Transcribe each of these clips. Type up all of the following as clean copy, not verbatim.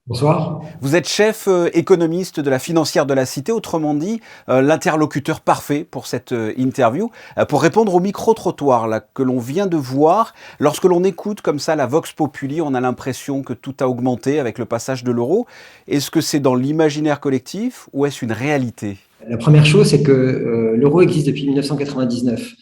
Bonsoir. Vous êtes chef économiste de la Financière de la Cité, autrement dit, l'interlocuteur parfait pour cette interview, pour répondre au micro-trottoir là, que l'on vient de voir. Lorsque l'on écoute comme ça la Vox Populi, on a l'impression que tout a augmenté avec le passage de l'euro. Est-ce que c'est dans l'imaginaire collectif ou est-ce une réalité? La première chose, c'est que l'euro existe depuis 1999.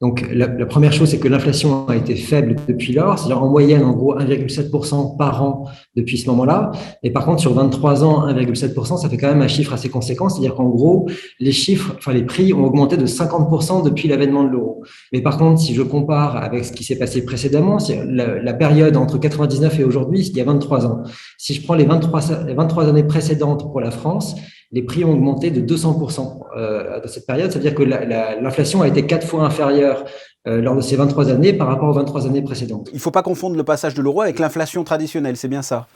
Donc, la première chose, c'est que l'inflation a été faible depuis lors, c'est-à-dire en moyenne, en gros, 1,7% par an depuis ce moment-là. Et par contre, sur 23 ans, 1,7%, ça fait quand même un chiffre assez conséquent, c'est-à-dire qu'en gros, les prix ont augmenté de 50% depuis l'avènement de l'euro. Mais par contre, si je compare avec ce qui s'est passé précédemment, c'est la période entre 99 et aujourd'hui, il y a 23 ans. Si je prends les 23 années précédentes pour la France, les prix ont augmenté de 200% dans cette période. Ça veut dire que l'inflation a été 4 fois inférieure lors de ces 23 années par rapport aux 23 années précédentes. Il ne faut pas confondre le passage de l'euro avec l'inflation traditionnelle, c'est bien ça?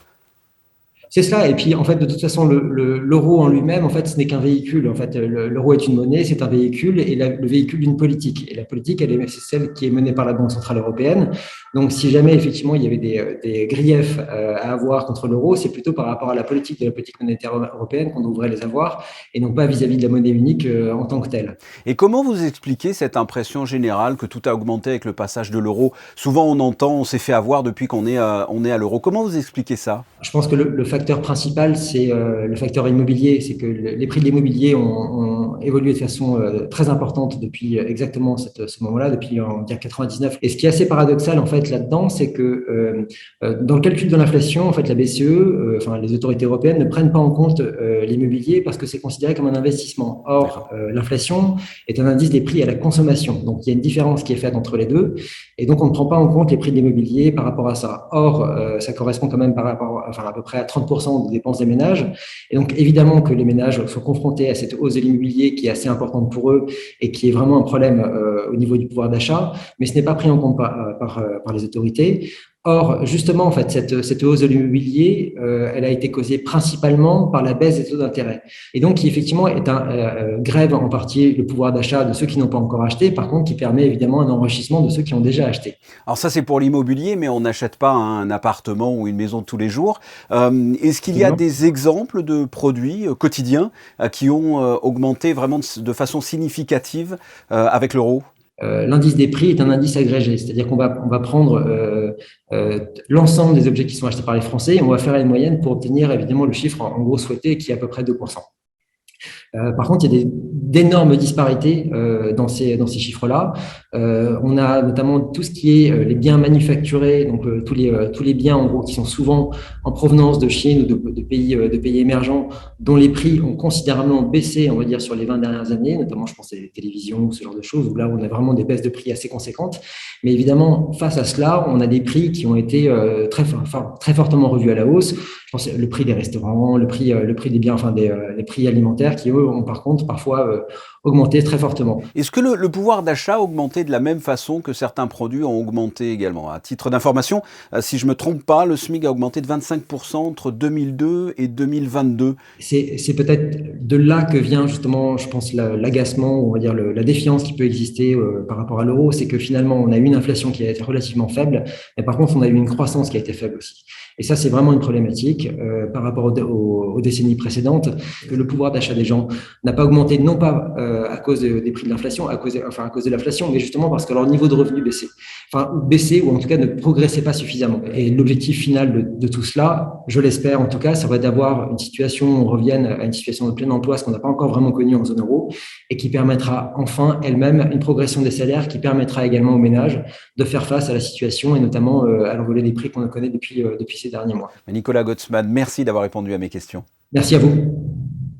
C'est cela. Et puis, en fait, de toute façon, l'euro en lui-même, en fait, ce n'est qu'un véhicule. En fait, l'euro est une monnaie, c'est un véhicule et le véhicule d'une politique. Et la politique, c'est celle qui est menée par la Banque centrale européenne. Donc, si jamais, effectivement, il y avait des griefs à avoir contre l'euro, c'est plutôt par rapport à la politique monétaire européenne qu'on devrait les avoir et non pas vis-à-vis de la monnaie unique en tant que telle. Et comment vous expliquez cette impression générale que tout a augmenté avec le passage de l'euro? Souvent on entend, on s'est fait avoir depuis qu'on est à l'euro. Comment vous expliquez ça? Je pense que le facteur principal, c'est le facteur immobilier. C'est que les prix de l'immobilier ont évolué de façon très importante depuis exactement ce moment-là, depuis on va dire 99. Et ce qui est assez paradoxal en fait là-dedans, c'est que dans le calcul de l'inflation, en fait, la BCE, enfin les autorités européennes ne prennent pas en compte l'immobilier parce que c'est considéré comme un investissement. Or, l'inflation est un indice des prix à la consommation. Donc, il y a une différence qui est faite entre les deux. Et donc, on ne prend pas en compte les prix de l'immobilier par rapport à ça. Or, ça correspond quand même à peu près à 30% des dépenses des ménages. Et donc, évidemment que les ménages sont confrontés à cette hausse de l'immobilier qui est assez importante pour eux et qui est vraiment un problème au niveau du pouvoir d'achat, mais ce n'est pas pris en compte par les autorités. Or, justement, en fait, cette hausse de l'immobilier, elle a été causée principalement par la baisse des taux d'intérêt. Et donc, qui effectivement grève en partie le pouvoir d'achat de ceux qui n'ont pas encore acheté, par contre, qui permet évidemment un enrichissement de ceux qui ont déjà acheté. Alors ça c'est pour l'immobilier, mais on n'achète pas un appartement ou une maison tous les jours. Est-ce qu'il y a des exemples de produits quotidiens qui ont augmenté vraiment de façon significative avec l'euro? L'indice des prix est un indice agrégé, c'est-à-dire qu'on va prendre l'ensemble des objets qui sont achetés par les Français et on va faire une moyenne pour obtenir évidemment le chiffre en gros souhaité qui est à peu près 2%. Par contre, il y a d'énormes disparités dans ces chiffres-là. On a notamment tout ce qui est les biens manufacturés, donc tous les biens en gros qui sont souvent en provenance de Chine ou de pays émergents, dont les prix ont considérablement baissé, on va dire, sur les 20 dernières années, notamment je pense à les télévisions ou ce genre de choses, où là on a vraiment des baisses de prix assez conséquentes. Mais évidemment, face à cela, on a des prix qui ont été très fortement revus à la hausse. Je pense le prix des restaurants, le prix des biens, les prix alimentaires qui, eux, ont par contre parfois augmenté très fortement. Est-ce que le pouvoir d'achat a augmenté de la même façon que certains produits ont augmenté également? À titre d'information, si je ne me trompe pas, le SMIC a augmenté de 25% entre 2002 et 2022. C'est peut-être de là que vient justement, je pense, l'agacement ou on va dire la défiance qui peut exister par rapport à l'euro. C'est que finalement, on a eu une inflation qui a été relativement faible, mais par contre, on a eu une croissance qui a été faible aussi. Et ça, c'est vraiment une problématique par rapport aux décennies précédentes, que le pouvoir d'achat des gens n'a pas augmenté, non pas à cause des prix de l'inflation, à cause de l'inflation, mais justement parce que leur niveau de revenu baissait. Baissait ou en tout cas ne progressait pas suffisamment. Et l'objectif final de tout cela, je l'espère en tout cas, ça va être d'avoir une situation où on revienne à une situation de plein emploi, ce qu'on n'a pas encore vraiment connu en zone euro, et qui permettra enfin elle-même une progression des salaires, qui permettra également aux ménages de faire face à la situation et notamment à l'envolée des prix qu'on connaît depuis ces derniers mois. Nicolas Gottsman, merci d'avoir répondu à mes questions. Merci à vous.